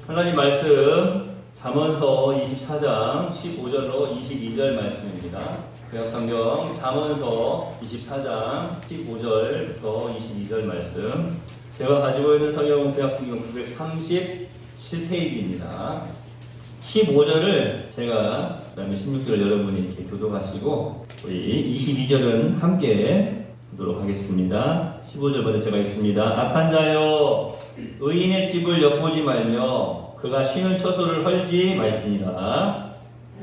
하나님 말씀 잠언서 24장 15절로 22절 말씀입니다. 구약성경 잠언서 24장 15절부터 22절 말씀. 제가 가지고 있는 성경은 구약성경 937페이지입니다. 15절을 제가, 그다음에 16절 여러분이 이렇게 교독하시고 우리 22절은 함께 보도록 하겠습니다. 15절 먼저 제가 읽습니다. 악한 자여 의인의 집을 엿보지 말며 그가 쉬는 처소를 헐지 말지니라.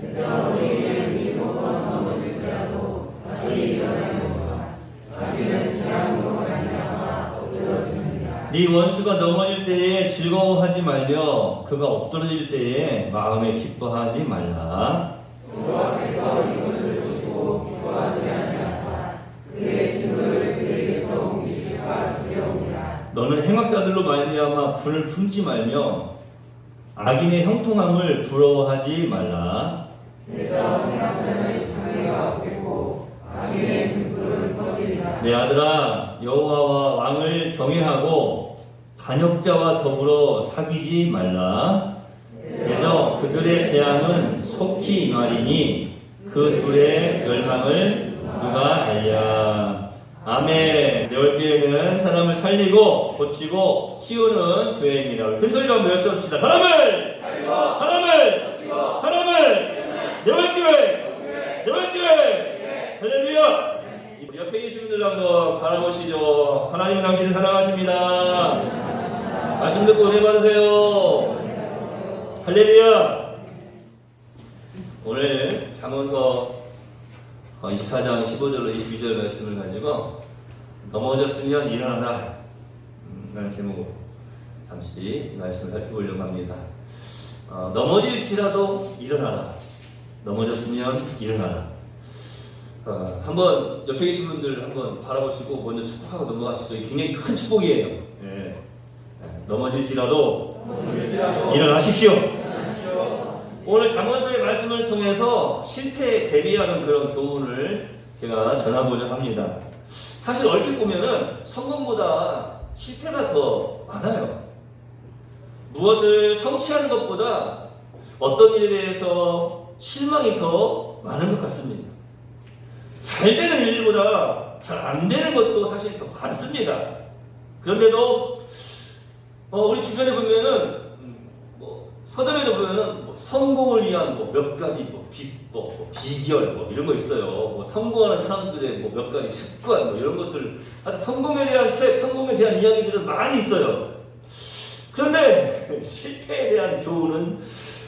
의인은 이 몸은 넘어질지라도 다시 일어나려니와 자기는 재앙으로 말미암아 엎드러지느니라. 네 원수가 넘어질 때에 즐거워하지 말며 그가 엎드러질 때에 마음에 기뻐하지 말라. 여호와께서 이것을 보시고 기뻐하지 아니하사 그의 짐을 그에게서 옮기실까 두려우니라. 너는 행악자들로 말미암아 분을 품지 말며 악인의 형통함을 부러워하지 말라. 그래서 행악자는 장애가 없겠고 악인의 등불은 꺼지리라. 내 아들아, 여호와와 왕을 경외하고 반역자와 더불어 사귀지 말라. 그래서 그들의 재앙은 속히 임하리니 그 둘의 멸망을 누가 알랴. 아멘. 내 올교회는 사람을 살리고 고치고 키우는 교회입니다. 큰 소리로 한번 외쳐봅시다. 사람을 내 올교회 할렐루야. 옆에 계신 분들 한번 바라보시죠. 하나님은 당신을 사랑하십니다. 말씀 듣고 은혜 받으세요. 할렐루야. 오늘 잠언서 24장 15절로 22절 말씀을 가지고 넘어졌으면 일어나라 라는 제목으로 잠시 이 말씀을 살펴보려고 합니다. 넘어질지라도 일어나라. 넘어졌으면 일어나라. 한번 옆에 계신 분들 한번 바라보시고 먼저 축복하고 넘어가시죠. 굉장히 큰 축복이에요. 예. 넘어질지라도 일어나십시오. 오늘 잠언서의 말씀을 통해서 실패에 대비하는 그런 교훈을 제가 전하고자 합니다. 사실 얼핏 보면은 성공보다 실패가 더 많아요. 무엇을 성취하는 것보다 어떤 일에 대해서 실망이 더 많은 것 같습니다. 잘 되는 일보다 잘 안 되는 것도 사실 더 많습니다. 그런데도 우리 주변에 보면은 서점에도 보면은 성공을 위한 몇 가지 비법, 비결 이런 거 있어요. 성공하는 사람들의 몇 가지 습관 이런 것들, 아주 성공에 대한 책, 성공에 대한 이야기들은 많이 있어요. 그런데 실패에 대한 교훈은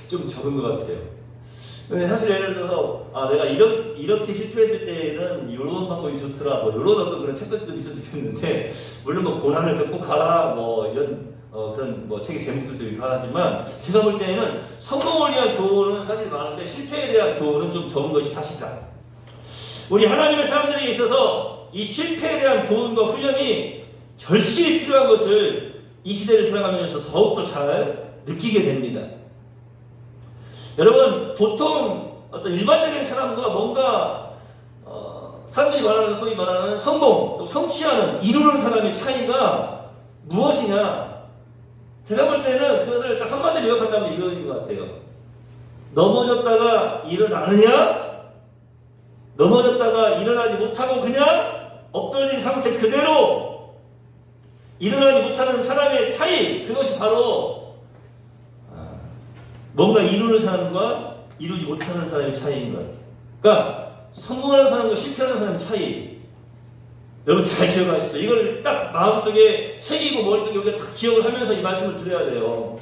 좀 적은 것 같아요. 사실 예를 들어서 내가 이렇게 실패했을 때는 이런 방법이 좋더라, 이런 어떤 그런 책들도 좀 있으면 좋겠는데, 물론 고난을 극복하라 이런 그런 책의 제목들도 있고 하지만, 제가 볼 때에는 성공을 위한 교훈은 사실 많은데 실패에 대한 교훈은 좀 적은 것이 사실이다. 우리 하나님의 사람들에게 있어서 이 실패에 대한 교훈과 훈련이 절실히 필요한 것을 이 시대를 살아가면서 더욱더 잘 느끼게 됩니다. 여러분, 보통 어떤 일반적인 사람과 뭔가 사람들이 말하는, 소위 말하는 성공, 또 성취하는, 이루는 사람의 차이가 무엇이냐? 제가 볼 때는 그것을 딱 한마디로 요약한다면 이거인 것 같아요. 넘어졌다가 일어나느냐? 넘어졌다가 일어나지 못하고 그냥 엎드린 상태 그대로 일어나지 못하는 사람의 차이, 그것이 바로 뭔가 이루는 사람과 이루지 못하는 사람의 차이인 것 같아요. 그러니까 성공하는 사람과 실패하는 사람의 차이, 여러분 잘 기억하십시오. 이걸 딱 마음속에 새기고 머릿속에 우리가 딱 기억을 하면서 이 말씀을 드려야 돼요.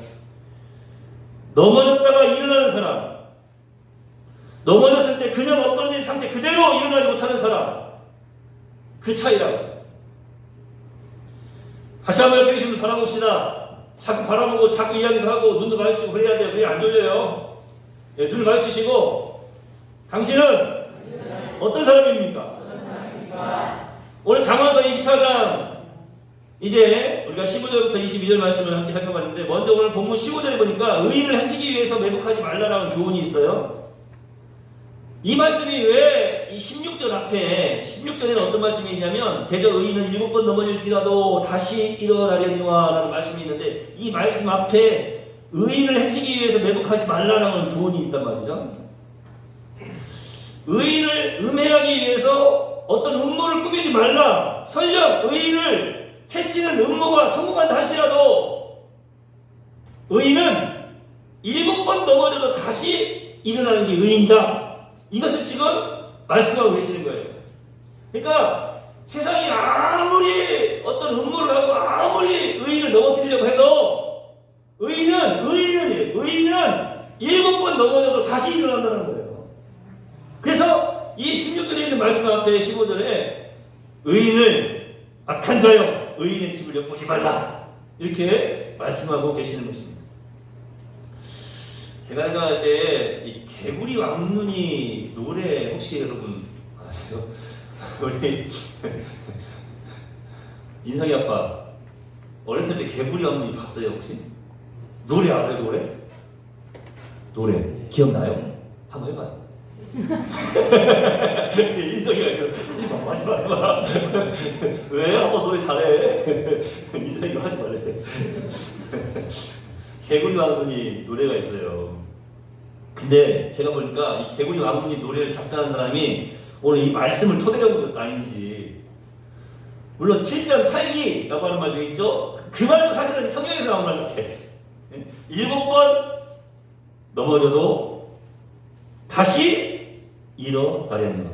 넘어졌다가 일어나는 사람, 넘어졌을 때 그냥 엎드러진 상태 그대로 일어나지 못하는 사람, 그 차이라고. 다시 한번 옆에 계신 분 바라봅시다. 자꾸 바라보고 자꾸 이야기도 하고 눈도 마주치고 그래야 돼요. 그래 안 졸려요. 눈을 마주치시고, 당신은 어떤 사람입니까? 오늘 잠언서 24장 이제 우리가 15절부터 22절 말씀을 함께 살펴봤는데, 먼저 오늘 본문 15절에 보니까 의인을 해치기 위해서 매복하지 말라라는 교훈이 있어요. 이 말씀이 왜 이 16절 앞에, 16절에는 어떤 말씀이 있냐면, 대저 의인은 7번 넘어질지라도 다시 일어나려니와 라는 말씀이 있는데, 이 말씀 앞에 의인을 해치기 위해서 매복하지 말라라는 교훈이 있단 말이죠. 의인을 음해하기 위해서 어떤 음모를 꾸미지 말라. 설령 의인을 해치는 음모가 성공한다 할지라도 의인은 7번 넘어져도 다시 일어나는 게 의인이다. 이것을 지금 말씀하고 계시는 거예요. 그러니까 세상이 아무리 어떤 음모를 하고 아무리 의인을 넘어뜨리려고 해도 의인은 7번 넘어져도 다시 일어난다는 거예요. 그래서 이 16절에 있는 말씀 앞에 15절에 의인을 악한 자여 의인의 집을 엿보지 말라 이렇게 말씀하고 계시는 것입니다. 제가 생각할 때 이 개구리 왕눈이 노래 혹시 여러분 아세요? 우리 인성이 아빠 어렸을 때 개구리 왕눈이 봤어요 혹시? 노래 알아요 노래? 노래 기억나요? 한번 해봐요. 인성이가 하지마 왜? 한번 노래 잘해. 인성이가 하지 말래. 개구리 왕눈이 노래가 있어요. 근데 제가 보니까 이 개구리 왕눈이 노래를 작사한 사람이 오늘 이 말씀을 토대로 한 것도 아닌지, 물론 7점 탈기라고 하는 말도 있죠. 그 말도 사실은 성경에서 나온 말 같아. 7번 넘어져도 다시 일어나려는 것.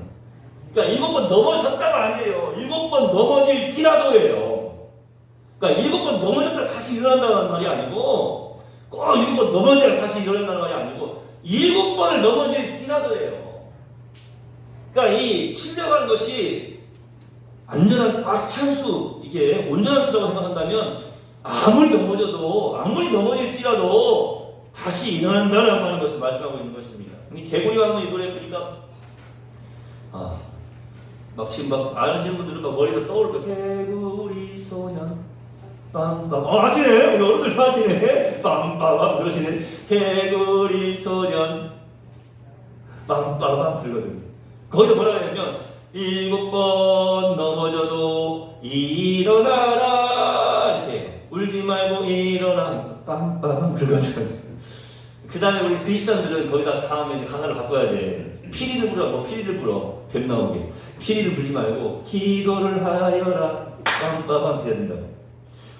그러니까 7번 넘어졌다가 아니에요. 7번 넘어질지라도예요. 그러니까 7번 넘어졌다 다시 일어난다는 말이 아니고, 꼭 7번 넘어져야 다시 일어난다는 말이 아니고 7번을 넘어질지라도예요. 그러니까 이 침략하는 것이 완전한 꽉 찬 수, 이게 온전한 수라고 생각한다면 아무리 넘어질지라도 다시 일어난다라고 하는 것을 말씀하고 있는 것입니다. 이 개구리 왕눈 이 노래 보니까 막 지금 막 아시는 분들은 막 머리에서 떠오를 거예요. 개구리 소년 빰빰. 아시네? 우리 어른들 하시네. 빰빰빰 그러시네. 개구리 소년 빰빰빰 그러거든. 거기서 뭐라고 하냐면 7번 넘어져도 일어나라 이렇게 울지 말고 일어나 빰빰빰 그러거든. 그 다음에 우리 그리스도인들은 거기다 다음에 가사를 바꿔야 돼. 피리를 불어, 피리를 불어. 뱀 나오게. 피리를 불지 말고 기도를 하여라 빰빰빰 해야 된다.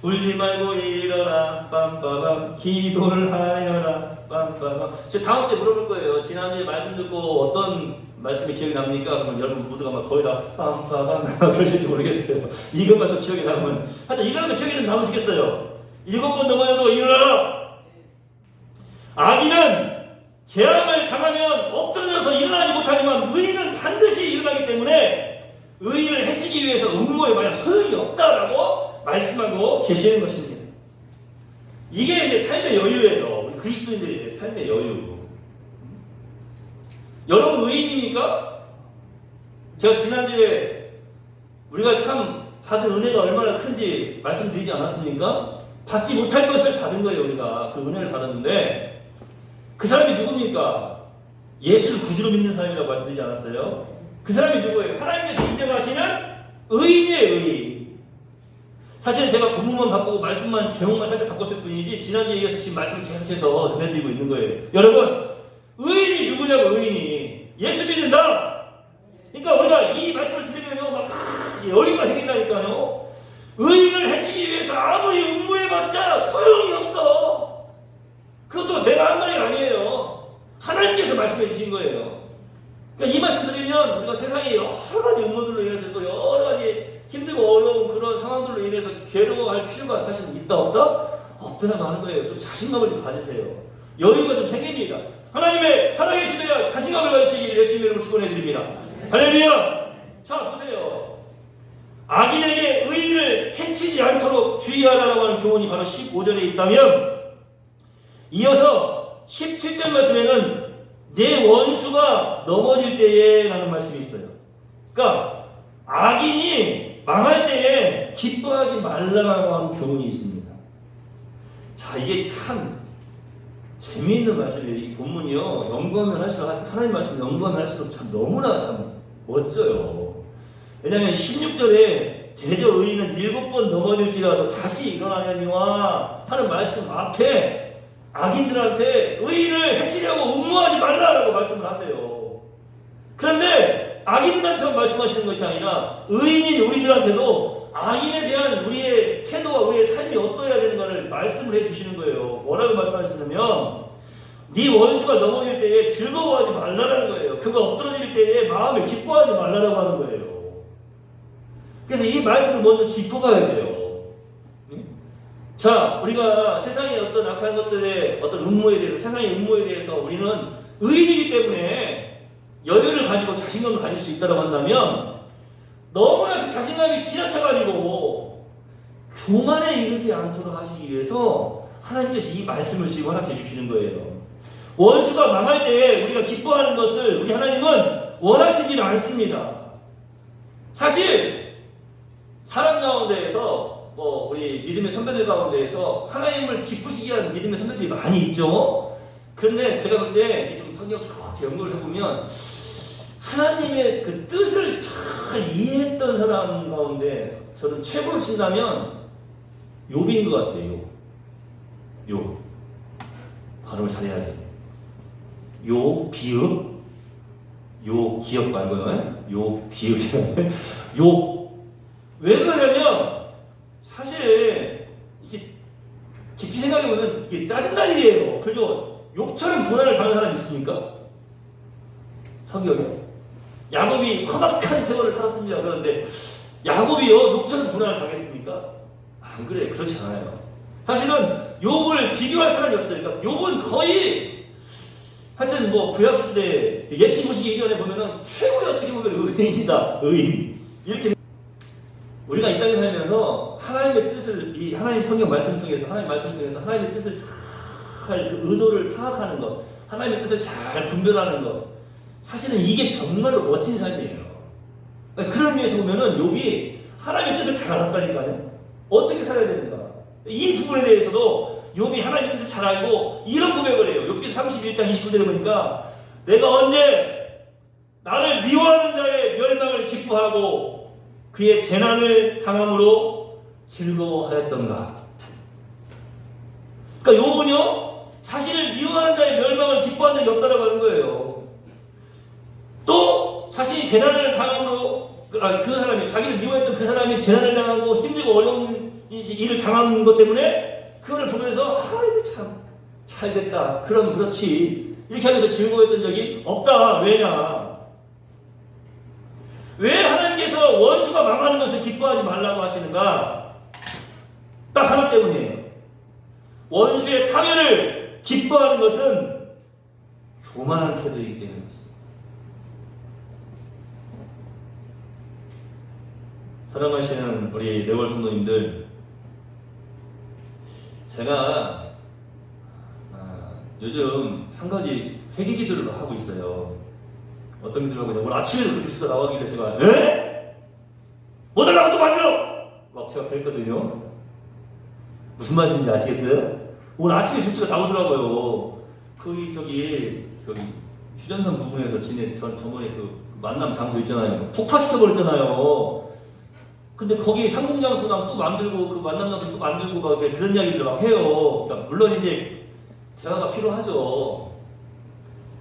울지 말고 일어나 빰빰빰 기도를 하여라 빰빰빰. 제가 다음 주에 물어볼 거예요. 지난주에 말씀 듣고 어떤 말씀이 기억이 납니까? 그럼 여러분 모두가 막 거의 다 빰빰빰 그러실지 모르겠어요. 이것만 또 기억이 남으면 하여튼 이거라도 기억이 좀 남으시겠어요. 7번 넘어져도 일어나라. 악인은 재앙을 당하면 엎드려서 일어나지 못하지만 의인은 반드시 일어나기 때문에 의인을 해치기 위해서 음모에 만약 소용이 없다라고 말씀하고 계시는 것입니다. 이게 이제 삶의 여유예요. 우리 그리스도인들의 삶의 여유. 여러분 의인입니까? 제가 지난주에 우리가 참 받은 은혜가 얼마나 큰지 말씀드리지 않았습니까? 받지 못할 것을 받은 거예요. 우리가 그 은혜를 받았는데 그 사람이 누굽니까? 예수를 구주로 믿는 사람이라고 말씀드리지 않았어요? 그 사람이 누구예요? 하나님께서 인정하시는 의인이에요. 의인. 사실 제가 부분만 바꾸고 말씀만 제목만 살짝 바꿨을 뿐이지 지난주에 이어서 지금 말씀 계속해서 전해드리고 있는 거예요. 여러분 의인이 누구냐고. 의인이 예수 믿는 나. 그러니까 우리가 이 말씀을 들으면요 막 열의가 생긴다니까요. 의인을 해치기 위해서 아무리 음모해봤자 소용이 없어. 그것도 내가 한 말이 아니에요. 하나님께서 말씀해 주신 거예요. 그러니까 이 말씀 드리면 우리가 세상에 여러 가지 음모들로 인해서 또 여러 가지 힘들고 어려운 그런 상황들로 인해서 괴로워할 필요가 사실 있다 없다? 없더라고 하는 거예요. 좀 자신감을 좀 가지세요. 여유가 좀 생깁니다. 하나님의 살아계시되어 자신감을 가지시길 예수님의 이름으로 축원해드립니다. 할렐루야! 자 보세요. 악인에게 의인을 해치지 않도록 주의하라고 하는 교훈이 바로 15절에 있다면 이어서 17절 말씀에는 내 원수가 넘어질 때에 라는 말씀이 있어요. 그러니까 악인이 망할 때에 기뻐하지 말라고 하는 교훈이 있습니다. 자 이게 참 재미있는 말씀이에요. 이 본문이요 연구하면 할수록 하나님 말씀 연구하면 할수록 참 너무나 참 멋져요. 왜냐하면 16절에 대저 의인은 7번 넘어질지라도 다시 일어나려니와 하는 말씀 앞에 악인들한테 의인을 해치려고 음모하지 말라라고 말씀을 하세요. 그런데 악인들한테만 말씀하시는 것이 아니라 의인인 우리들한테도 악인에 대한 우리의 태도와 우리의 삶이 어떠해야 되는가를 말씀을 해주시는 거예요. 뭐라고 말씀하시냐면 네 원수가 넘어질 때에 즐거워하지 말라라는 거예요. 그가 엎드러질 때에 마음을 기뻐하지 말라라고 하는 거예요. 그래서 이 말씀을 먼저 짚어봐야 돼요. 자, 우리가 세상의 어떤 악한 것들의 어떤 음모에 대해서, 세상의 음모에 대해서 우리는 의인이기 때문에 여유를 가지고 자신감을 가질 수 있다고 한다면 너무나 그 자신감이 지나쳐가지고 교만에 이르지 않도록 하시기 위해서 하나님께서 이 말씀을 지금 허락해 주시는 거예요. 원수가 망할 때 우리가 기뻐하는 것을 우리 하나님은 원하시지는 않습니다. 사실 사람 가운데에서 우리 믿음의 선배들 가운데에서 하나님을 기쁘시게 하는 믿음의 선배들이 많이 있죠. 그런데 제가 볼 때 좀 성경 쭉 연구를 해보면 하나님의 그 뜻을 잘 이해했던 사람 가운데 저는 최고로 친다면 욥인 것 같아요. 욥. 발음을 잘해야지. 요 비읍 요 기억 말고요. 요 비읍이요. 요. 왜 그러냐면 사실 이게 깊이 생각해보면 이게 짜증난 일이에요. 그죠? 욥처럼 고난을 당한 사람이 있습니까? 성경에 야곱이 험악한 세월을 살았습니다. 그런데 야곱이요 욥처럼 고난을 당했습니까? 안 그래요. 그렇지 않아요. 사실은 욥을 비교할 사람이 없어요. 그러니까 욥은 거의 하여튼 구약시대 예수님 오시기 이전에 보면은 최고의 어떻게 보면 의인이다. 의인. 이렇게 우리가 이 땅에 살면서 하나님의 뜻을 이 하나님 성경 말씀 통해서 하나님 말씀 통해서 하나님의 뜻을 잘 그 의도를 파악하는 것, 하나님의 뜻을 잘 분별하는 것, 사실은 이게 정말로 멋진 삶이에요. 그러니까 그런 의미에서 보면은 욥이 하나님의 뜻을 잘 알았다니까요. 어떻게 살아야 되는가? 이 부분에 대해서도 욥이 하나님의 뜻을 잘 알고 이런 고백을 해요. 욥기 31장 29절에 보니까 내가 언제 나를 미워하는 자의 멸망을 기뻐하고 그의 재난을 당함으로 즐거워하였던가. 그러니까 욥은요 자신을 미워하는 자의 멸망을 기뻐한 적이 없다고 하는 거예요. 또 자신이 재난을 당함으로 그 사람이 자기를 미워했던 그 사람이 재난을 당하고 힘들고 어려운 일을 당한 것 때문에 그거를 보면서 아이고 참 잘됐다. 그럼 그렇지. 이렇게 하면서 즐거워했던 적이 없다. 왜냐? 왜 하나님께서 원수가 망하는 것을 기뻐하지 말라고 하시는가? 딱 하나 때문이에요. 원수의 파멸을 기뻐하는 것은 교만한 태도이기 때문입니다. 사랑하시는 우리 레월 성도님들, 제가 요즘 한 가지 회개 기도를 하고 있어요. 어떤 기도를 하고 있냐면 오늘 아침에도 그 뉴스가 나오길래 제가 뭐 달라고 또 만들어! 막 제가 그랬거든요. 무슨 말씀인지 아시겠어요? 오늘 아침에 뉴스가 나오더라고요. 저기 휴전선 부근에서 저번에 그 만남 장소 있잖아요. 폭파시켜버렸잖아요. 근데 거기 상봉장소랑 또 만들고 그 만남 장소 또 만들고 막 그런 이야기들 막 해요. 그러니까 물론 이제 대화가 필요하죠.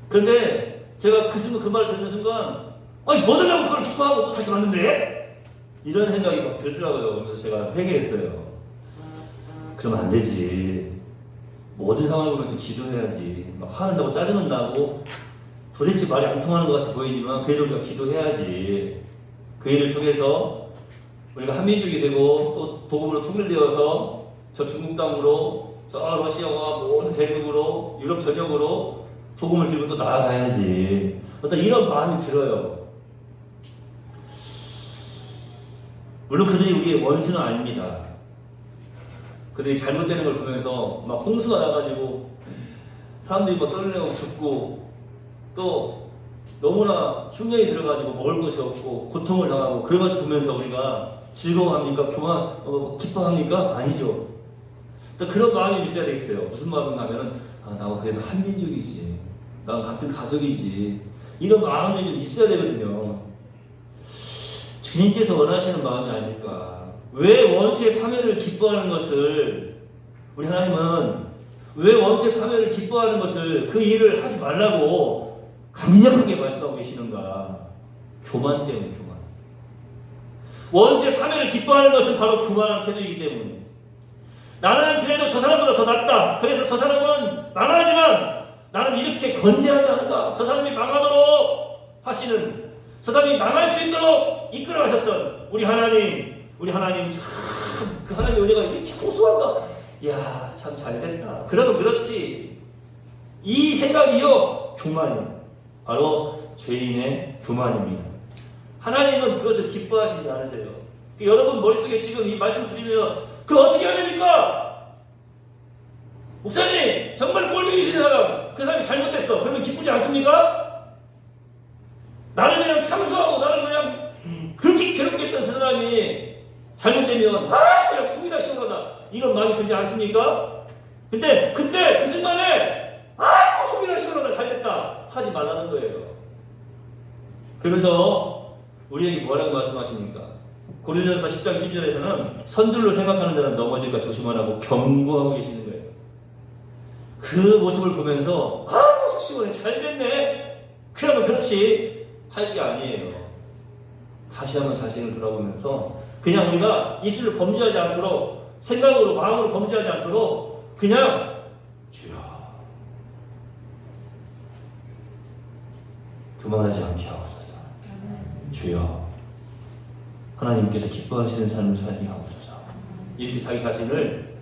그런데 제가 그 말을 듣는 순간 아니 뭐 달라고 그걸 축구하고 또 다시 만든대? 이런 생각이 막 들더라고요. 그래서 제가 회개했어요. 그러면 안 되지. 모든 상황을 보면서 기도해야지. 막 화낸다고 짜증은 나고 도대체 말이 안 통하는 것 같이 보이지만 그래도 우리가 기도해야지. 그 일을 통해서 우리가 한민족이 되고 또 복음으로 통일되어서 저 중국 땅으로 저 러시아와 모든 대륙으로 유럽 전역으로 복음을 들고 또 나아가야지. 어떤 이런 마음이 들어요. 물론 그들이 우리의 원수는 아닙니다. 그들이 잘못되는 걸 보면서 막 홍수가 나가지고 사람들이 막 떠내려가고 죽고 또 너무나 흉년이 들어가지고 먹을 것이 없고 고통을 당하고 그런 걸 보면서 우리가 즐거워합니까? 기뻐합니까? 아니죠. 또 그런 마음이 있어야 되겠어요. 무슨 마음인가 하면은 나하고 그래도 한민족이지. 나랑 같은 가족이지. 이런 마음이 좀 있어야 되거든요. 주님께서 원하시는 마음이 아닐까. 왜 원수의 파멸을 기뻐하는 것을 우리 하나님은 왜 원수의 파멸을 기뻐하는 것을 그 일을 하지 말라고 강력하게 말씀하고 계시는가? 교만 때문에 교만. 원수의 파멸을 기뻐하는 것은 바로 교만한 태도이기 때문에 나는 그래도 저 사람보다 더 낫다. 그래서 저 사람은 망하지만 나는 이렇게 건재하지 않은가? 저 사람이 망하도록 하시는, 저 사람이 망할 수 있도록 이끌어 가셨던 우리 하나님 참 그 하나님의 은혜가 이렇게 고소한가? 이야, 참 잘됐다. 그러면 그렇지. 이 생각이요, 교만이요. 바로 죄인의 교만입니다. 하나님은 그것을 기뻐하시지 않으세요. 여러분 머릿속에 지금 이 말씀 드리면 그걸 어떻게 해야 됩니까? 목사님, 정말 꼴보기신 사람, 그 사람이 잘못됐어. 그러면 기쁘지 않습니까? 나는 그냥 참수하고 나는 그냥 그렇게 괴롭게 했던 그 사람이 잘못되면 그냥 속이 다 시원하다 이런 마음이 들지 않습니까? 근데 그때 그 순간에 속이 다 시원하다 잘됐다 하지 말라는 거예요. 그래서 우리에게 뭐라고 말씀하십니까? 고린도전서 10장 12절에서는 선들로 생각하는 자는 넘어질까 조심하라고 경고하고 계시는 거예요. 그 모습을 보면서 속 시원해 잘됐네 그러면 그렇지 할 게 아니에요. 다시 한번 자신을 돌아보면서 그냥 우리가 입술로 범죄하지 않도록 생각으로 마음으로 범죄하지 않도록 그냥 주여 교만하지 않게 하옵소서. 주여 하나님께서 기뻐하시는 삶을 살게 하옵소서. 이렇게 자기 자신을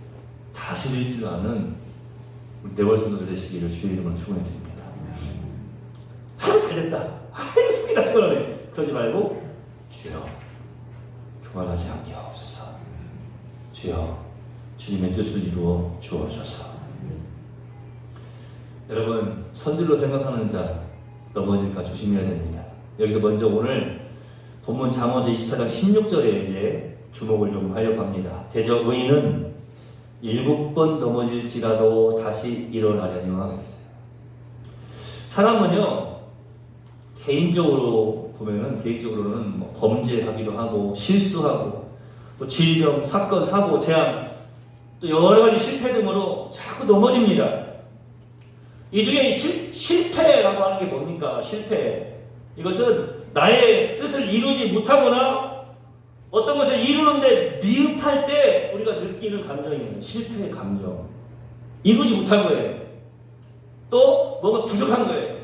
다스릴 줄 아는 우리 네월 성도들 되시기를 주의 이름으로 축원해 드립니다. 잘됐다. 속이 다 시원하네. 그러지 말고 주여 교만하지 않게 하옵소서. 주여 주님의 뜻을 이루어 주옵소서. 여러분 선들로 생각하는 자 넘어질까 조심해야 됩니다. 여기서 먼저 오늘 본문 잠언서 24장 16절에 이제 주목을 좀 하려고 합니다. 대저 의인은 7번 넘어질지라도 다시 일어나려니 하겠어요. 사람은요 개인적으로는 뭐 범죄하기도 하고 실수하고 또 질병, 사건, 사고, 재앙 또 여러 가지 실패 등으로 자꾸 넘어집니다. 이 중에 실패라고 하는 게 뭡니까? 실패. 이것은 나의 뜻을 이루지 못하거나 어떤 것을 이루는데 미흡할 때 우리가 느끼는 감정이에요. 실패의 감정. 이루지 못한 거예요. 또 뭔가 부족한 거예요.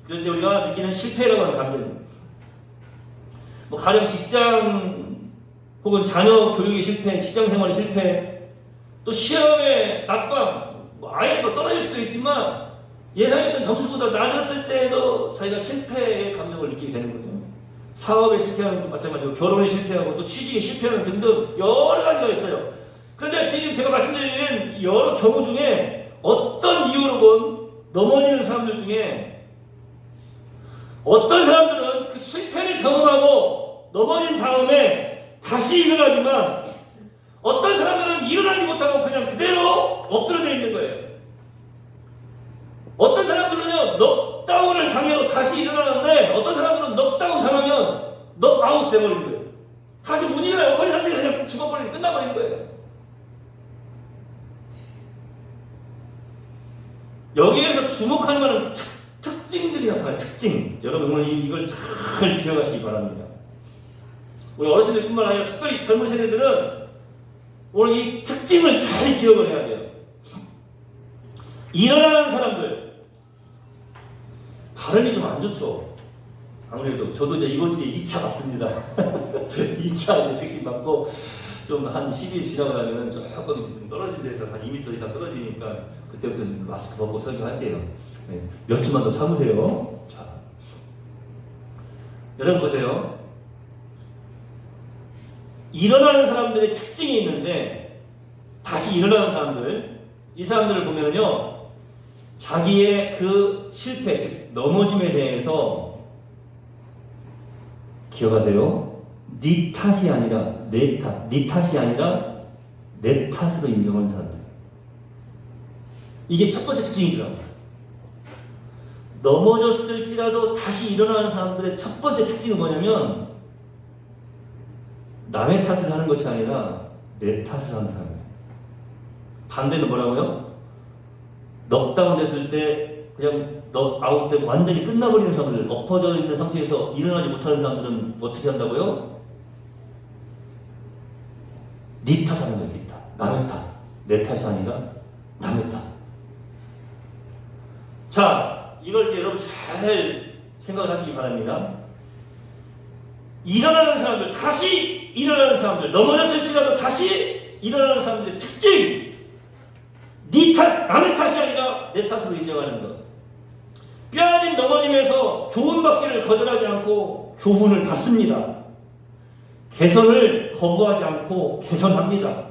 그런데 우리가 느끼는 실패라고 하는 감정입니다. 뭐 가령 직장 혹은 자녀 교육의 실패, 직장 생활의 실패, 또 시험의 낙방, 뭐 아예 뭐 떨어질 수도 있지만 예상했던 점수보다 낮았을 때에도 저희가 실패의 감정을 느끼게 되는 거죠. 사업에 실패하는 것도 마찬가지고 결혼에 실패하고 또 취직에 실패하는 등등 여러 가지가 있어요. 그런데 지금 제가 말씀드리는 여러 경우 중에 어떤 이유로건 넘어지는 사람들 중에 어떤 사람들은 그 실패를 경험하고 넘어진 다음에 다시 일어나지만 어떤 사람들은 일어나지 못하고 그냥 그대로 엎드려져 있는 거예요. 어떤 사람들은요 넉다운을 당해도 다시 일어나는데 어떤 사람들은 넉다운 당하면 넉아웃 돼버리는 거예요. 다시 못 일어나요. 엎어진 상태에 그냥 죽어버리고 끝나버리는 거예요. 여기에서 주목할 만한 특징들이 나타나요. 특징. 여러분 오늘 이걸 잘 기억하시기 바랍니다. 우리 어르신들뿐만 아니라 특별히 젊은 세대들은 오늘 이 특징을 잘 기억을 해야 돼요. 일어나는 사람들 발음이 좀 안 좋죠. 아무래도 저도 이제 이번 주에 2차 맞습니다. 2차 이제 백신 맞고 좀 한 10일 지나고 나면 조금 떨어진 데서 한 2m 이상 떨어지니까 그때부터 마스크 벗고 설교할게요. 네, 몇 주만 더 참으세요. 자, 여러분 보세요. 일어나는 사람들의 특징이 있는데 다시 일어나는 사람들, 이 사람들을 보면요 자기의 그 실패, 즉 넘어짐에 대해서 기억하세요. 네 탓이 아니라 내 탓, 네 탓이 아니라 내 탓으로 인정하는 사람들. 이게 첫 번째 특징이더라고요. 넘어졌을지라도 다시 일어나는 사람들의 첫 번째 특징은 뭐냐면 남의 탓을 하는 것이 아니라 내 탓을 하는 사람이에요. 반대는 뭐라고요? 넉다운 됐을 때 그냥 아웃 되고 완전히 끝나버리는 사람들, 엎어져 있는 상태에서 일어나지 못하는 사람들은 어떻게 한다고요? 니 탓하는 거예요. 니 탓. 남의 탓. 내 탓이 아니라 남의 탓. 자, 이걸 이제 여러분 잘 생각을 하시기 바랍니다. 일어나는 사람들, 다시 일어나는 사람들, 넘어졌을지라도 다시 일어나는 사람들의 특징, 네 탓, 남의 탓이 아니라 내 탓으로 인정하는 것. 뼈아진 넘어짐에서 교훈받기를 거절하지 않고 교훈을 받습니다. 개선을 거부하지 않고 개선합니다.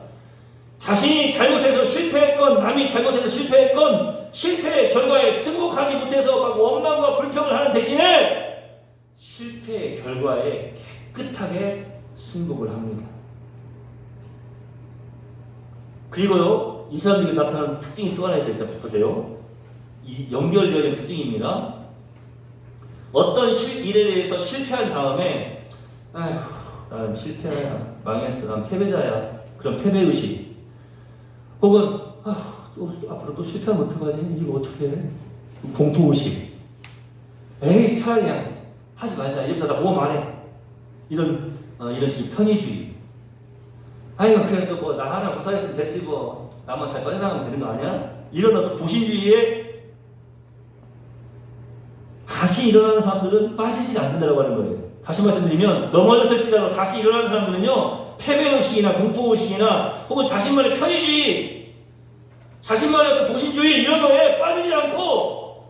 자신이 잘못해서 실패했건 남이 잘못해서 실패했건 실패의 결과에 승복하지 못해서 막 원망과 불평을 하는 대신에 실패의 결과에 깨끗하게 승복을 합니다. 그리고요, 이 사람들이 나타나는 특징이 또 하나 있어요. 자, 보세요. 이 연결되어 있는 특징입니다. 어떤 일에 대해서 실패한 다음에 아휴, 난 실패야, 망했어, 난 패배자야. 그럼 패배의식. 혹은 앞으로 또 실패하면 어떡하지? 이거 어떻게 해? 공포의식. 에이, 차라리 하지 말자. 이러다 나 몸 안 해. 이런 식의 편의주의. 아이고, 그래도 뭐 나 하나 무사했으면 됐지 뭐. 나만 잘 빠져나가면 되는 거 아니야? 이런 어떤 보신주의에 다시 일어나는 사람들은 빠지지 않는다고 하는 거예요. 다시 말씀드리면 넘어졌을지라도 다시 일어나는 사람들은요, 패배의식이나 공포의식이나 혹은 자신만의 편의주의, 자신만의 어떤 보신주의 이런 거에 빠지지 않고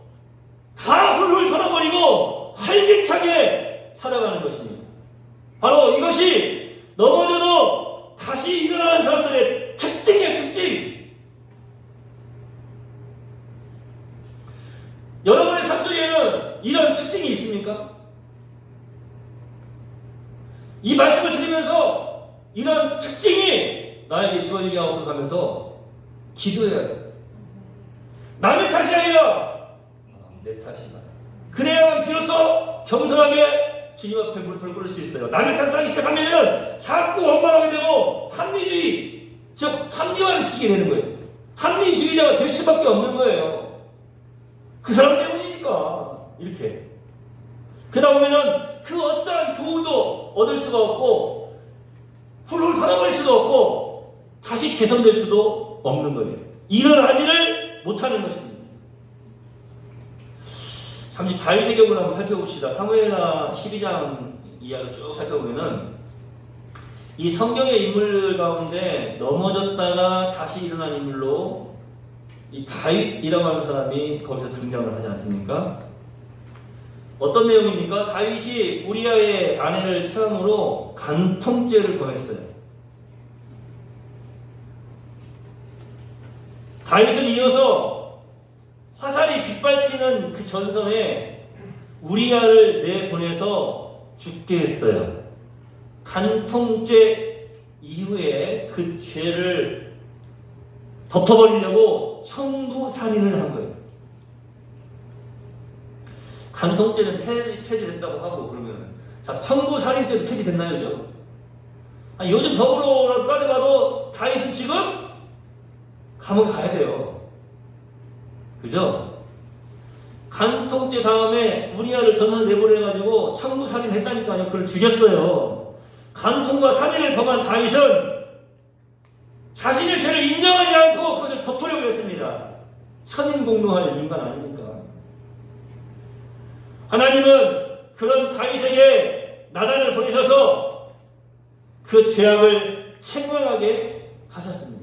다 훌훌 털어버리고 활기차게 살아가는 것입니다. 바로 이것이 넘어져도 다시 일어나는 사람들의 특징이에요. 특징. 여러분의 삶 속에는 이런 특징이 있습니까? 이 말씀을 들으면서 이런 특징이 나에게 주어지게 하옵소서 하면서 기도해야 돼요. 남의 탓이 아니라 내 탓이다. 그래야만 비로소 겸손하게 주님 앞에 무릎을 꿇을 수 있어요. 남의 탓을 하기 시작하면 자꾸 원망하게 되고 합리주의, 즉 합리화를 시키게 되는 거예요. 합리주의자가 될 수밖에 없는 거예요. 그 사람 때문이니까 이렇게. 그러다 보면은 그 어떠한 교훈도 얻을 수가 없고 훌훌 털어버릴 수도 없고 다시 개선될 수도 없는 거예요. 일어나지를 못하는 것입니다. 잠시 다윗의 경우를 한번 살펴봅시다. 사무엘하 12장 이하를 쭉 살펴보면은 이 성경의 인물 가운데 넘어졌다가 다시 일어난 인물로 이 다윗이라고 하는 사람이 거기서 등장을 하지 않습니까? 어떤 내용입니까? 다윗이 우리아의 아내를 처음으로 간통죄를 범했어요. 다윗은 이어서 화살이 빗발치는 그 전선에 우리아를 내보내서 죽게 했어요. 간통죄 이후에 그 죄를 덮어버리려고 청부살인을 한 거예요. 간통죄는 폐지됐다고 하고 그러면 자, 청부살인죄도 폐지됐나요? 그죠? 요즘 법으로 따져봐도 다윗은 지금 감옥에 가야 돼요. 그죠? 간통죄 다음에 우리아를 전선을 내보내가지고 청부살인 했다니까요. 그걸 죽였어요. 간통과 살인을 범한 다윗은 자신의 죄를 인정하지 않고 그것을 덮으려고 했습니다. 천인공노할 인간 아닙니까? 하나님은 그런 다윗에게 나단을 보내셔서 그 죄악을 책망하게 하셨습니다.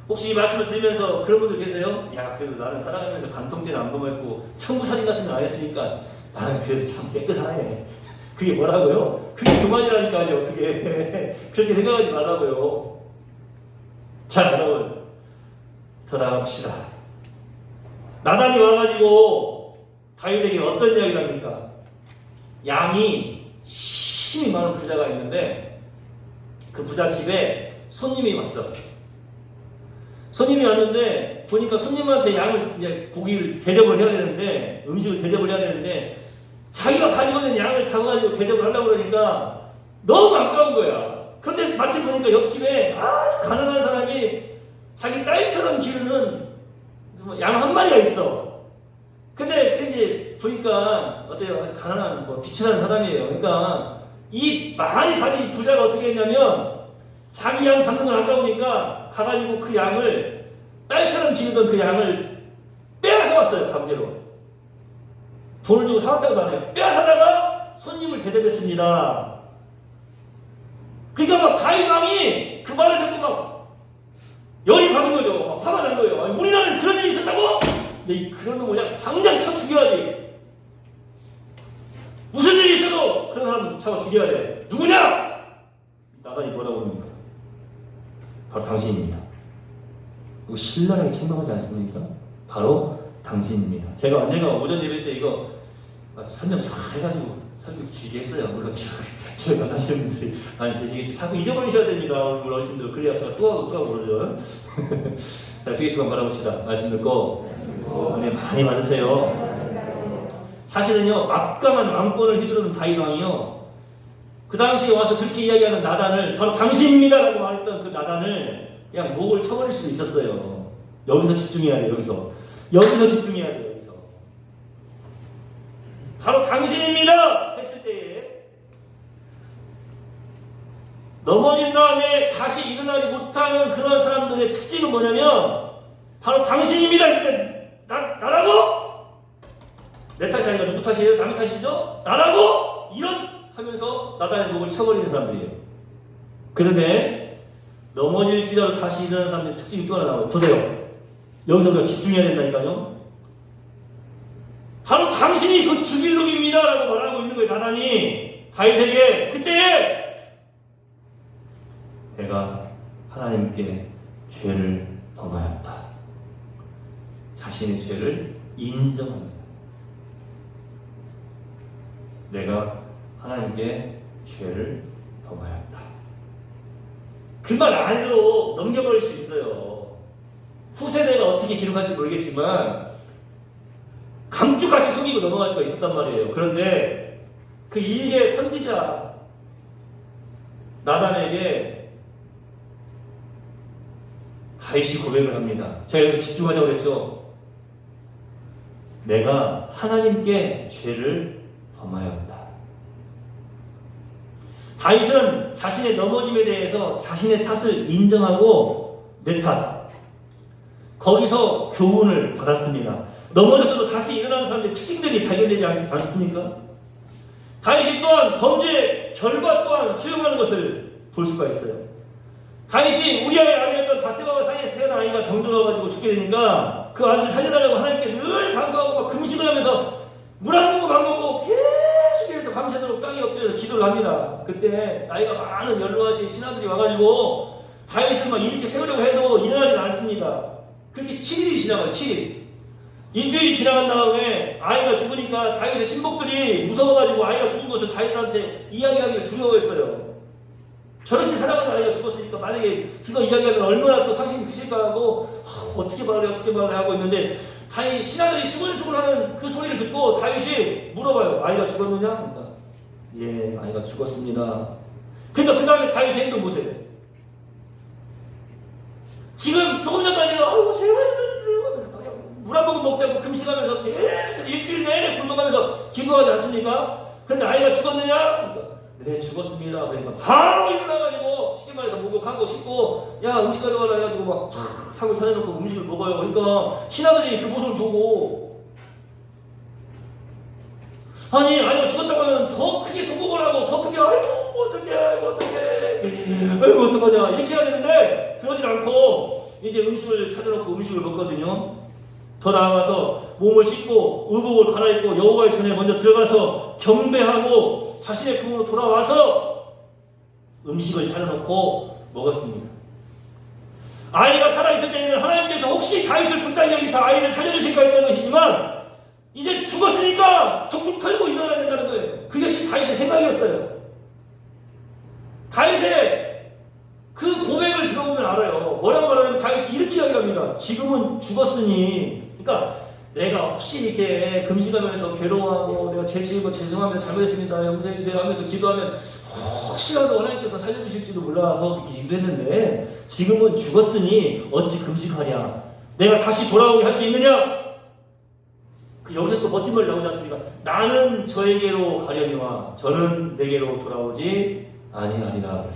혹시 이 말씀을 들으면서 그런 분들 계세요? 야, 그래도 나는 살아가면서 간통죄는 안 범했고 청부살인 같은 건 안 했으니까 나는 그래도 참 깨끗하네. 그게 뭐라고요? 그게 그만이라니까요. 그게 그렇게 생각하지 말라고요. 자, 여러분 더 나갑시다. 나단이 와가지고 다윗에게 어떤 이야기를 합니까? 양이 심히 많은 부자가 있는데 그 부자 집에 손님이 왔어. 손님이 왔는데 보니까 손님한테 양을 이제 고기를 대접을 해야 되는데 음식을 대접을 해야 되는데 자기가 가지고 있는 양을 잡아가지고 대접을 하려고 그러니까 너무 아까운 거야. 그런데 마침 보니까 옆집에 아주 가난한 사람이 자기 딸처럼 기르는 양 한 마리가 있어. 근데 그 이제 보니까 어때요? 가난한 뭐 비천한 사람이에요. 그러니까 이 많이 가진 부자가 어떻게 했냐면 자기 양 잡는 건 아까우니까 가가지고 그 양을 딸처럼 기르던 그 양을 빼앗아 왔어요. 강제로. 돈을 주고 사왔다고도 안 해요. 빼앗아다가 손님을 대접했습니다. 그러니까 막 다윗 왕이 그 말을 듣고 막 열이 받은 거죠. 막 화가 난 거예요. 아니, 우리나라에 그런 일이 있었다고? 근데 그런 놈을 그냥 당장 쳐 죽여야지. 무슨 일이 있어도 그런 사람 잡아 죽여야 돼. 누구냐? 나단이 뭐라고 합니까? 바로 당신입니다. 이거 신랄하게 책망하지 않습니까? 바로 당신입니다. 제가 언젠가 오전 예배 때 이거 설명 잘 해가지고 설교 길게 했어요. 물론 지금 만나시는 분들이 많이 계시겠지. 자꾸 잊어버리셔야 됩니다. 우리 어르신들. 그래야 제가 또 하고 또 하고 그러죠. 자, 되게 시간 바라봅시다. 말씀 듣고 은혜 많이 받으세요. 사실은요, 막강한 왕권을 휘두르는 다윗 왕이요, 그 당시에 와서 그렇게 이야기하는 나단을 바로 당신입니다라고 말했던 그 나단을 그냥 목을 쳐버릴 수도 있었어요. 여기서 집중해야 돼요. 여기서 집중해야 돼요. 여기서 바로 당신입니다 했을 때에 넘어진 다음에 다시 일어나지 못하는 그런 사람들의 특징은 뭐냐면 바로 당신입니다 했을 때 나라고? 내 탓이 아니라 누구 탓이에요? 남의 탓이죠? 나라고? 이런 하면서 나단의 목을 쳐버리는 사람들이에요. 그런데 넘어질지라도 다시 일어나는 사람들의 특징이 또 하나 나와요. 보세요. 여기서 우리가 집중해야 된다니까요. 바로 당신이 그 죽일 놈입니다 라고 말하고 있는 거예요. 나단이 다윗에게. 그때 내가 하나님께 죄를 범하였다. 자신의 죄를 인정합니다. 내가 하나님께 죄를 범하였다. 그 말 안으로 넘겨버릴 수 있어요. 후세대가 어떻게 기록할지 모르겠지만 감쪽같이 속이고 넘어갈 수가 있었단 말이에요. 그런데 그 일개 선지자 나단에게 다윗이 고백을 합니다. 제가 여기서 집중하자고 그랬죠. 내가 하나님께 죄를 범하였다. 다윗은 자신의 넘어짐에 대해서 자신의 탓을 인정하고 내 탓, 거기서 교훈을 받았습니다. 넘어졌어도 다시 일어나는 사람들의 특징들이 발견되지 않습니까? 다윗이 또한 범죄의 결과 또한 수용하는 것을 볼 수가 있어요. 다윗이 우리아의 아내였던 바세바와 사이에 태어난 아이가 병들어가지고 죽게 되니까 그 아들을 살려달라고 하나님께 늘 간구하고 막 금식을 하면서 물 한 모금 안 먹고 계속해서 밤새도록 땅에 엎드려서 기도를 합니다. 그때 나이가 많은 연로하신 신하들이 와가지고 다윗을 막 일찍 세우려고 해도 일어나지 않습니다. 그렇게 7일이 지나가요. 7일. 일주일이 지나간 다음에 아이가 죽으니까 다윗의 신복들이 무서워가지고 아이가 죽은 것을 다윗한테 이야기하기를 두려워했어요. 저렇게 살아가는 아이가 죽었으니까 만약에 그거 이야기하면 얼마나 또 상심이 크실까 하고 어떻게 말해 하고 있는데 다윗 신하들이 수근수근하는 그 소리를 듣고 다윗이 물어봐요. 아이가 죽었느냐? 그러니까 예, 아이가 죽었습니다. 그러니까 그 다음에 다윗의 행동 보세요. 지금 조금 전까지는 아이고 제발 물 한 모금 먹지 않고 금식하면서 계속 일주일 내내 굶어가면서 기도하지 않습니까? 그런데 아이가 죽었느냐? 그러니까 네, 죽었습니다. 그러니까 바로 일어나가지고 쉽게 말해서 목욕하고 씻고 야 음식 가져가라 해가지고 막 촥 사고 차려놓고 음식을 먹어요. 그러니까 신하들이 그 모습을 보고 아니 아이가 죽었다고 하면 더 크게 통곡을 하고 더 크게 아이고 어떡하냐 이렇게 해야 되는데 그러질 않고 이제 음식을 차려놓고 음식을 먹거든요. 더 나아가서 몸을 씻고 의복을 갈아입고 여호와의 전에 먼저 들어가서 경배하고 자신의 품으로 돌아와서 음식을 차려놓고 먹었습니다. 아이가 살아있을 때에는 하나님께서 혹시 다윗을 불쌍히 여기서 아이를 살려주실까 했던 것이지만 이제 죽었으니까 툭툭 털고 일어나야 된다는 거예요. 그것이 다윗의 생각이었어요. 다윗의 그 고백을 들어보면 알아요. 뭐라고 말하냐면 다윗이 이렇게 이야기합니다. 지금은 죽었으니 그러니까 내가 혹시 이렇게 금식하면서 괴로워하고 내가 죄지은 거 죄송합니다. 잘못했습니다. 용서해주세요 하면서 기도하면 혹시라도 하나님께서 살려주실지도 몰라서 이렇게 기도했는데 지금은 죽었으니 어찌 금식하냐. 내가 다시 돌아오게 할 수 있느냐? 여기서 또 멋진 말이 나오지 않습니까? 나는 저에게로 가려니와 저는 내게로 돌아오지 아니하리라.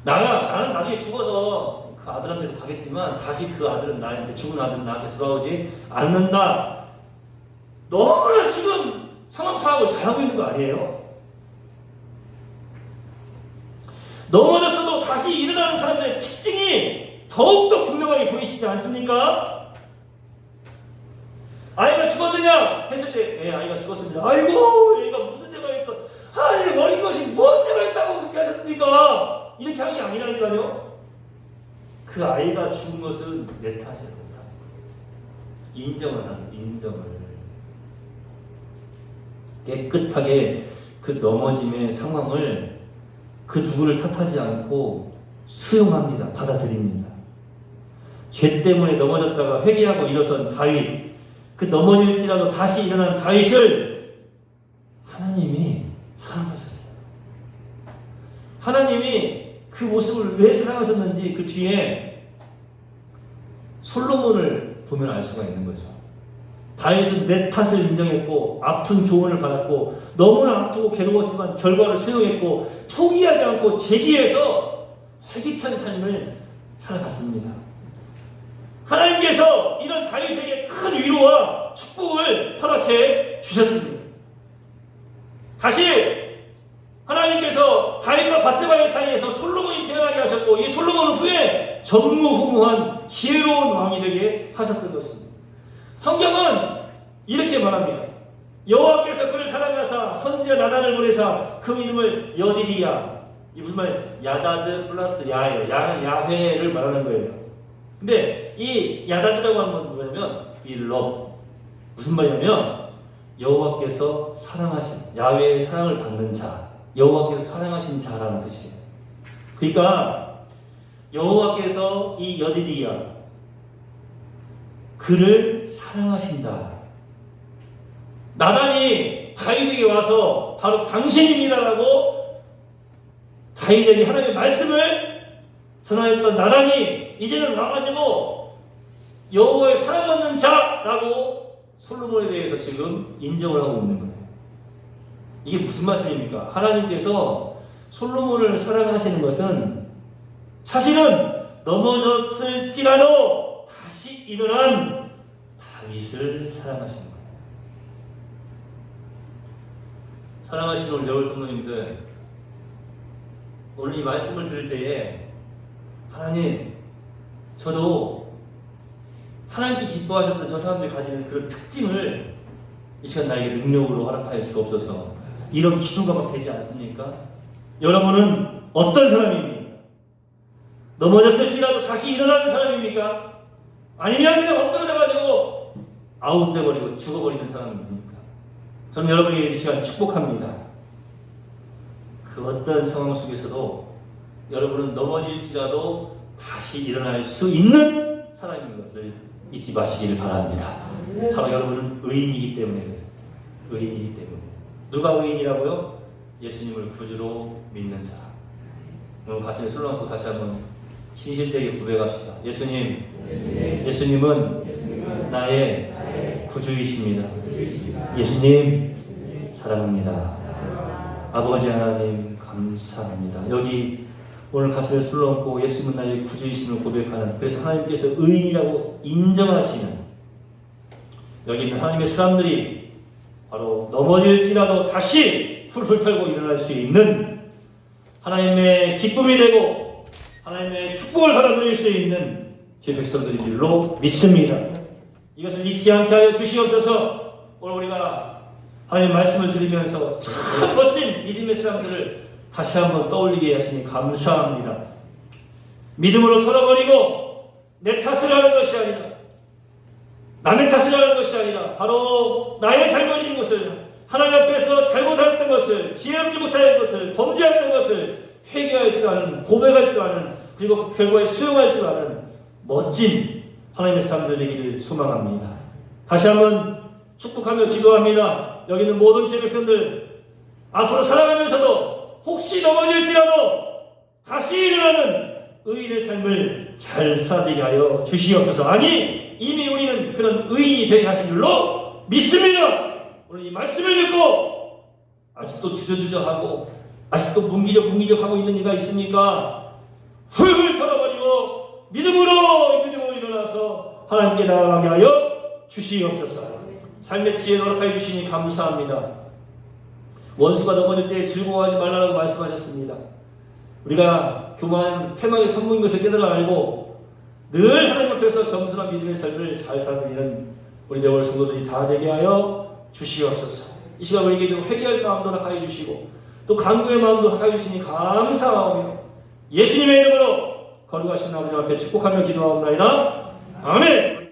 나는 나중에 죽어서 그 아들한테로 가겠지만 다시 그 아들은 나한테, 죽은 아들은 나한테 돌아오지 않는다. 너무나 지금 상황 파악을 잘하고 있는 거 아니에요? 넘어졌어도 다시 일어나는 사람들의 특징이 더욱더 분명하게 보이시지 않습니까? 아이가 죽었느냐? 했을 때, 아이가 죽었습니다. 아이고, 얘가 무슨 죄가 있어? 아니, 어린 것이 무슨 죄가 있다고 그렇게 하셨습니까? 이렇게 하는 게 아니라니까요. 그 아이가 죽은 것은 내 탓이라고. 인정을 하는, 인정을. 깨끗하게 그 넘어짐의 상황을 그 누구를 탓하지 않고 수용합니다. 받아들입니다. 죄 때문에 넘어졌다가 회개하고 일어선 다윗, 그 넘어질지라도 다시 일어난 다윗을 하나님이 사랑하셨어요. 하나님이 그 모습을 왜 사랑하셨는지 그 뒤에 솔로몬을 보면 알 수가 있는 거죠. 다윗은 내 탓을 인정했고 아픈 교훈을 받았고 너무나 아프고 괴로웠지만 결과를 수용했고 포기하지 않고 재기해서 활기찬 삶을 살아갔습니다. 하나님께서 이런 다윗에게 큰 위로와 축복을 허락해 주셨습니다. 다시 하나님께서 다윗과 바세바의 사이에서 솔로몬이 태어나게 하셨고 이 솔로몬 후에 전무후무한 지혜로운 왕이 되게 하셨던 것입니다. 성경은 이렇게 말합니다. 여호와께서 그를 사랑하사 선지자 나단을 보내사 그 이름을 여디디야. 이 무슨 말이에요? 야다드 플러스 야예요. 야는 야훼를 말하는 거예요. 근데 이 야다드라고 하는 건 뭐냐면 빌럽. 무슨 말이냐면 여호와께서 사랑하신, 야훼의 사랑을 받는 자, 여호와께서 사랑하신 자라는 뜻이에요. 그러니까 여호와께서 이 여디디야 그를 사랑하신다. 나단이 다윗에게 와서 바로 당신입니다라고 다윗에게 하나님의 말씀을 전하였던 나단이 이제는 와가지고 여호와의 사랑받는 자라고 솔로몬에 대해서 지금 인정을 하고 있는 거예요. 이게 무슨 말씀입니까? 하나님께서 솔로몬을 사랑하시는 것은 사실은 넘어졌을지라도 다시 일어난 다윗을 사랑하시는 거예요. 사랑하시는 우리 여울 성도님들, 오늘 이 말씀을 들을 때에 하나님, 저도 하나님께 기뻐하셨던 저 사람들이 가지는 그런 특징을 이 시간 나에게 능력으로 허락하여 주옵소서. 이런 기도가 막 되지 않습니까? 여러분은 어떤 사람입니까? 넘어졌을지라도 다시 일어나는 사람입니까? 아니면 그냥 엎드려져가지고 아웃돼버리고 죽어버리는 사람입니까? 저는 여러분이 이 시간 축복합니다. 그 어떤 상황 속에서도 여러분은 넘어질지라도 다시 일어날 수 있는 사람인 것을 잊지 마시기를 바랍니다. 바로 여러분은 의인이기 때문에 그래서 의인이기 때문에. 누가 의인이라고요? 예수님을 구주로 믿는 사람. 오늘 가슴에 손을 얹고 다시 한번 진실되게 고백합시다. 예수님은 나의 구주이십니다. 예수님 사랑합니다. 아버지 하나님 감사합니다. 여기 오늘 가슴에 손을 얹고 예수님은 나의 구주이심을 고백하는, 그래서 하나님께서 의인이라고 인정하시는 여기 있는 하나님의 사람들이 바로 넘어질지라도 다시 풀풀 털고 일어날 수 있는 하나님의 기쁨이 되고 하나님의 축복을 받아들일 수 있는 제 백성들인 줄로 믿습니다. 이것을 잊지 않게 하여 주시옵소서. 오늘 우리가 하나님의 말씀을 들으면서 참 멋진 믿음의 사람들을 다시 한번 떠올리게 하시니 감사합니다. 믿음으로 털어버리고 내 탓을 하는 것이 아니라, 남의 탓을 하는 것이 아니라 바로 나의 잘못인 것을, 하나님 앞에서 잘못하였던 것을, 지혜롭지 못하였던 것을, 범죄했던 것을 회개할 줄 아는, 고백할 줄 아는, 그리고 그 결과에 수용할 줄 아는 멋진 하나님의 사람들 되기를 소망합니다. 다시 한번 축복하며 기도합니다. 여기 있는 모든 주의 백성들 앞으로 살아가면서도 혹시 넘어질지라도 다시 일어나는 의인의 삶을 잘 살아되게 하여 주시옵소서. 아니 이미 우리는 그런 의인이 되게 하신 줄로 믿습니다. 오늘 이 말씀을 듣고 아직도 주저주저하고 아직도 문기적하고 있는 이가 있습니까? 훌훌 털어버리고 믿음으로 일어나서 하나님께 나아가게 하여 주시옵소서. 삶의 지혜를 허락하여 주시니 감사합니다. 원수가 넘어질 때 즐거워하지 말라고 말씀하셨습니다. 우리가 교만은 태망의 선물인 것을 깨달아 알고 늘 하나님 앞에서 겸손한 믿음의 삶을 잘 살아가는 우리 내월 성도들이 다 되게 하여 주시옵소서. 이 시간 우리에게 회개할 마음도 허락하여 주시고 또 간구의 마음도 허락하여 주시니 감사하며 예수님의 이름으로 거룩하신 아버지 앞에 축복하며 기도하옵나이다. 아멘.